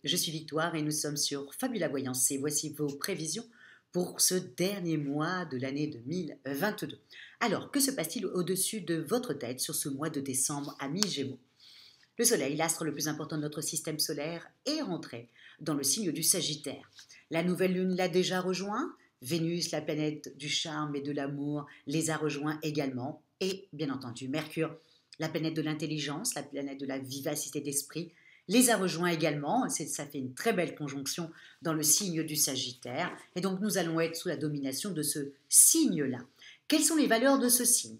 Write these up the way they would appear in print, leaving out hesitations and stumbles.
Je suis Victoire et nous sommes sur Fabula Voyance et voici vos prévisions pour ce dernier mois de l'année 2022. Alors, que se passe-t-il au-dessus de votre tête sur ce mois de décembre, amis Gémeaux? Le Soleil, l'astre le plus important de notre système solaire, est rentré dans le signe du Sagittaire. La nouvelle lune l'a déjà rejoint. Vénus, la planète du charme et de l'amour, les a rejoints également. Et bien entendu, Mercure, la planète de l'intelligence, la planète de la vivacité d'esprit, les a rejoints également. Ça fait une très belle conjonction dans le signe du Sagittaire. Et donc nous allons être sous la domination de ce signe-là. Quelles sont les valeurs de ce signe?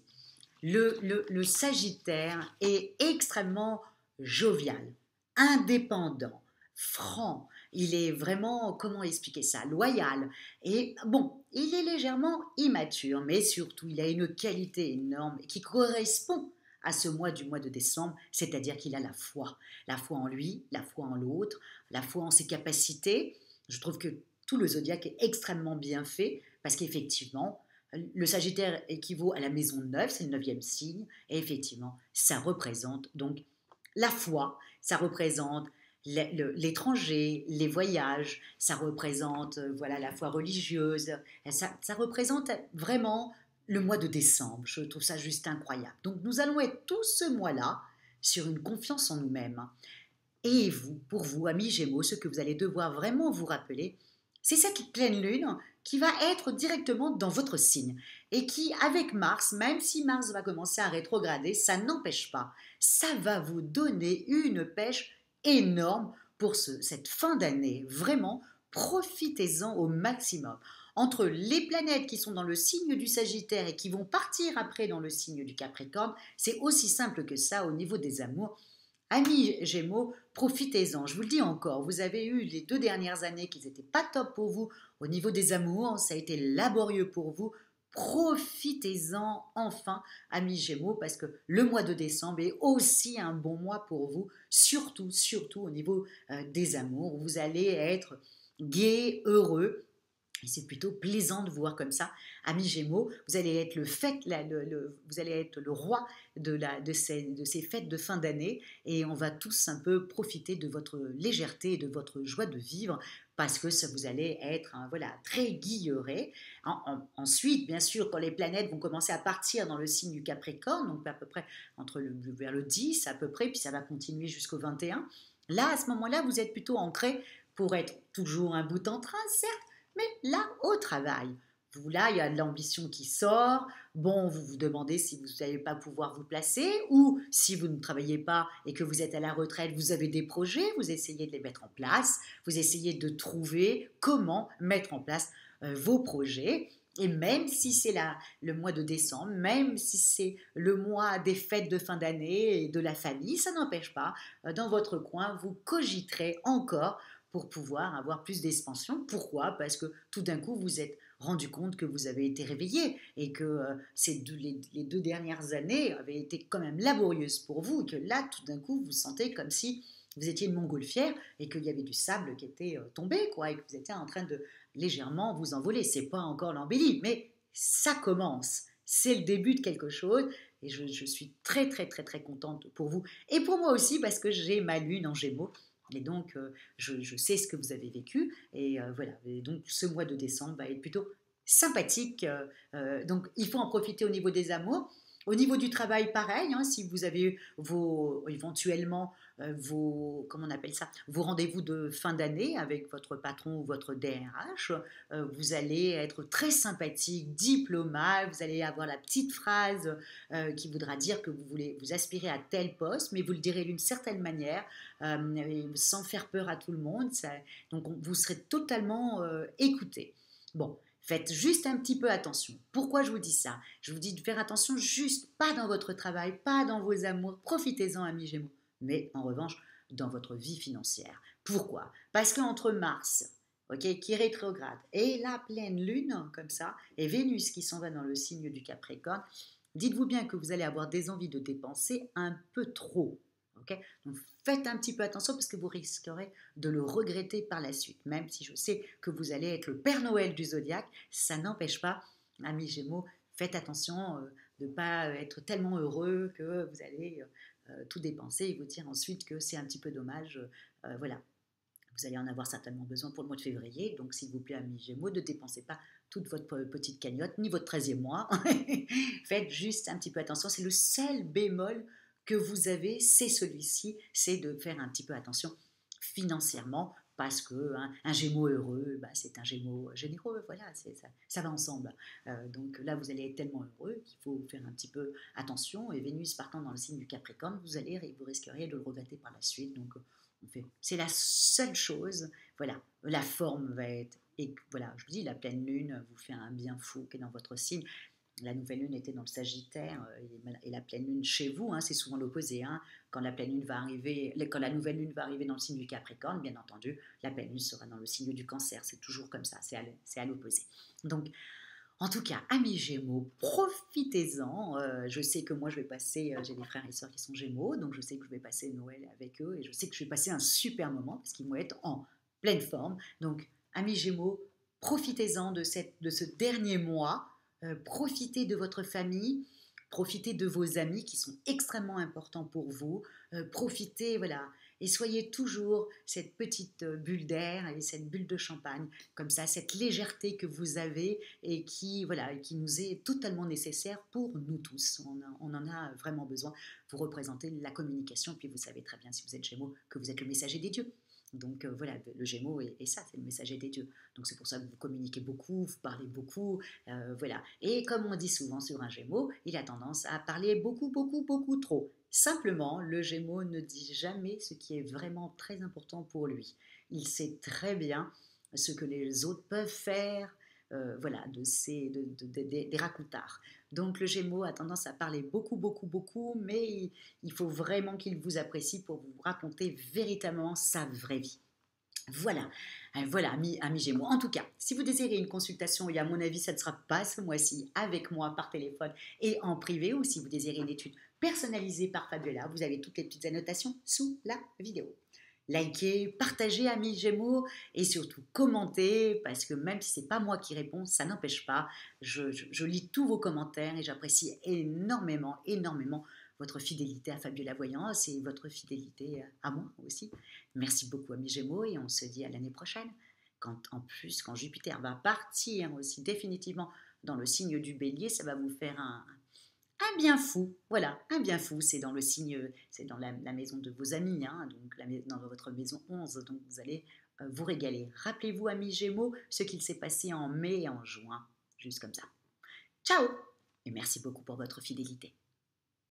Le Sagittaire est extrêmement jovial, indépendant, franc. Il est vraiment, comment expliquer ça, loyal. Et bon, il est légèrement immature, mais surtout, il a une qualité énorme qui correspond à ce mois du mois de décembre, c'est-à-dire qu'il a la foi en lui, la foi en l'autre, la foi en ses capacités. Je trouve que tout le zodiaque est extrêmement bien fait parce qu'effectivement, le Sagittaire équivaut à la maison 9, c'est le neuvième signe, et effectivement, ça représente donc la foi, ça représente l'étranger, les voyages, ça représente voilà, la foi religieuse, ça représente vraiment le mois de décembre. Je trouve ça juste incroyable. Donc nous allons être tout ce mois-là sur une confiance en nous-mêmes. Et vous, pour vous, amis Gémeaux, ce que vous allez devoir vraiment vous rappeler, c'est cette pleine lune qui va être directement dans votre signe et qui, avec Mars, même si Mars va commencer à rétrograder, ça n'empêche pas, ça va vous donner une pêche énorme pour cette fin d'année. Vraiment, profitez-en au maximum. Entre les planètes qui sont dans le signe du Sagittaire et qui vont partir après dans le signe du Capricorne, c'est aussi simple que ça au niveau des amours. Amis Gémeaux, profitez-en. Je vous le dis encore, vous avez eu les 2 dernières années qui n'étaient pas top pour vous au niveau des amours, ça a été laborieux pour vous. Profitez-en enfin, amis Gémeaux, parce que le mois de décembre est aussi un bon mois pour vous, surtout, surtout au niveau des amours. Vous allez être gai, heureux. Et c'est plutôt plaisant de vous voir comme ça, amis Gémeaux. Vous allez être vous allez être le roi de ces fêtes de fin d'année et on va tous un peu profiter de votre légèreté et de votre joie de vivre parce que ça, vous allez être voilà, très guilleré. Ensuite, bien sûr, quand les planètes vont commencer à partir dans le signe du Capricorne, donc à peu près vers le 10 à peu près, puis ça va continuer jusqu'au 21. Là, à ce moment-là, vous êtes plutôt ancré pour être toujours un bout en train, certes, mais là, au travail, là, il y a de l'ambition qui sort. Bon, vous vous demandez si vous n'allez pas pouvoir vous placer ou si vous ne travaillez pas et que vous êtes à la retraite, vous avez des projets, vous essayez de les mettre en place, vous essayez de trouver comment mettre en place vos projets. Et même si c'est le mois de décembre, même si c'est le mois des fêtes de fin d'année et de la famille, ça n'empêche pas, dans votre coin, vous cogiterez encore pour pouvoir avoir plus d'expansion. Pourquoi? Parce que tout d'un coup, vous êtes rendu compte que vous avez été réveillé et que les 2 dernières années avaient été quand même laborieuses pour vous et que là, tout d'un coup, vous sentez comme si vous étiez une montgolfière et qu'il y avait du sable qui était tombé, quoi, et que vous étiez en train de légèrement vous envoler. C'est pas encore l'embellie, mais ça commence. C'est le début de quelque chose et je suis très, très, très, très contente pour vous. Et pour moi aussi, parce que j'ai ma lune en Gémeaux. Et donc, je sais ce que vous avez vécu. Et voilà. Et donc, ce mois de décembre va être plutôt sympathique. Donc, il faut en profiter au niveau des amours. Au niveau du travail, pareil, hein, si vous avez éventuellement comment on appelle ça, vos rendez-vous de fin d'année avec votre patron ou votre DRH, vous allez être très sympathique, diplomate, vous allez avoir la petite phrase qui voudra dire que vous voulez vous aspirer à tel poste, mais vous le direz d'une certaine manière, sans faire peur à tout le monde. Donc, vous serez totalement écouté. Bon, faites juste un petit peu attention. Pourquoi je vous dis ça? Je vous dis de faire attention juste pas dans votre travail, pas dans vos amours. Profitez-en, amis Gémeaux. Mais en revanche, dans votre vie financière. Pourquoi? Parce qu'entre Mars, qui est rétrograde, et la pleine lune, comme ça, et Vénus qui s'en va dans le signe du Capricorne, dites-vous bien que vous allez avoir des envies de dépenser un peu trop. Okay, donc faites un petit peu attention parce que vous risquerez de le regretter par la suite. Même si je sais que vous allez être le Père Noël du zodiaque, ça n'empêche pas, amis Gémeaux, faites attention de ne pas être tellement heureux que vous allez tout dépenser et vous dire ensuite que c'est un petit peu dommage. Voilà. Vous allez en avoir certainement besoin pour le mois de février, donc s'il vous plaît, amis Gémeaux, ne dépensez pas toute votre petite cagnotte, ni votre 13e mois. Faites juste un petit peu attention. C'est le seul bémol que vous avez, c'est celui-ci, c'est de faire un petit peu attention financièrement, parce que hein, un Gémeaux heureux, bah, c'est un Gémeaux généreux, voilà, ça va ensemble. Donc là, vous allez être tellement heureux qu'il faut faire un petit peu attention. Et Vénus partant dans le signe du Capricorne, vous risqueriez de le regretter par la suite. Donc c'est la seule chose. Voilà, la forme va être. Et voilà, je vous dis, la pleine lune vous fait un bien fou qui est dans votre signe. La nouvelle lune était dans le Sagittaire et la pleine lune chez vous, hein, c'est souvent l'opposé. Hein. Quand la pleine lune va arriver, quand la nouvelle lune va arriver dans le signe du Capricorne, bien entendu, la pleine lune sera dans le signe du Cancer. C'est toujours comme ça, c'est à l'opposé. Donc, en tout cas, amis Gémeaux, profitez-en. Je sais que moi, je vais passer, j'ai des frères et sœurs qui sont Gémeaux, donc je sais que je vais passer Noël avec eux et je sais que je vais passer un super moment parce qu'ils vont être en pleine forme. Donc, amis Gémeaux, profitez-en de ce dernier mois. Profitez de votre famille. Profitez de vos amis qui sont extrêmement importants pour vous. Profitez, voilà, et soyez toujours cette petite bulle d'air et cette bulle de champagne, comme ça, cette légèreté que vous avez et qui, voilà, qui nous est totalement nécessaire pour nous tous. On en a vraiment besoin. Vous représentez la communication, puis vous savez très bien, si vous êtes Gémeaux, que vous êtes le messager des dieux. Donc voilà, le Gémeaux est ça, c'est le messager des dieux. Donc c'est pour ça que vous communiquez beaucoup, vous parlez beaucoup, voilà. Et comme on dit souvent sur un Gémeaux, il a tendance à parler beaucoup, beaucoup, beaucoup trop. Simplement, le Gémeaux ne dit jamais ce qui est vraiment très important pour lui. Il sait très bien ce que les autres peuvent faire, voilà, des racontards. Donc le Gémeaux a tendance à parler beaucoup, beaucoup, beaucoup, mais il faut vraiment qu'il vous apprécie pour vous raconter véritablement sa vraie vie. Voilà, voilà, amis Gémeaux. En tout cas, si vous désirez une consultation, et à mon avis, ça ne sera pas ce mois-ci, avec moi par téléphone et en privé, ou si vous désirez une étude personnalisée par Fabiola, vous avez toutes les petites annotations sous la vidéo. Likez, partagez, amis Gémeaux, et surtout commentez, parce que même si ce n'est pas moi qui réponds, ça n'empêche pas. Je lis tous vos commentaires et j'apprécie énormément, énormément votre fidélité à Fabiola Voyance et votre fidélité à moi aussi. Merci beaucoup, amis Gémeaux, et on se dit à l'année prochaine. Quand Jupiter va partir aussi définitivement dans le signe du Bélier, ça va vous faire un bien fou. Voilà, un bien fou. C'est dans le signe, c'est dans la maison de vos amis, hein, donc dans votre maison 11. Donc vous allez vous régaler. Rappelez-vous, amis Gémeaux, ce qu'il s'est passé en mai et en juin. Juste comme ça. Ciao! Et merci beaucoup pour votre fidélité.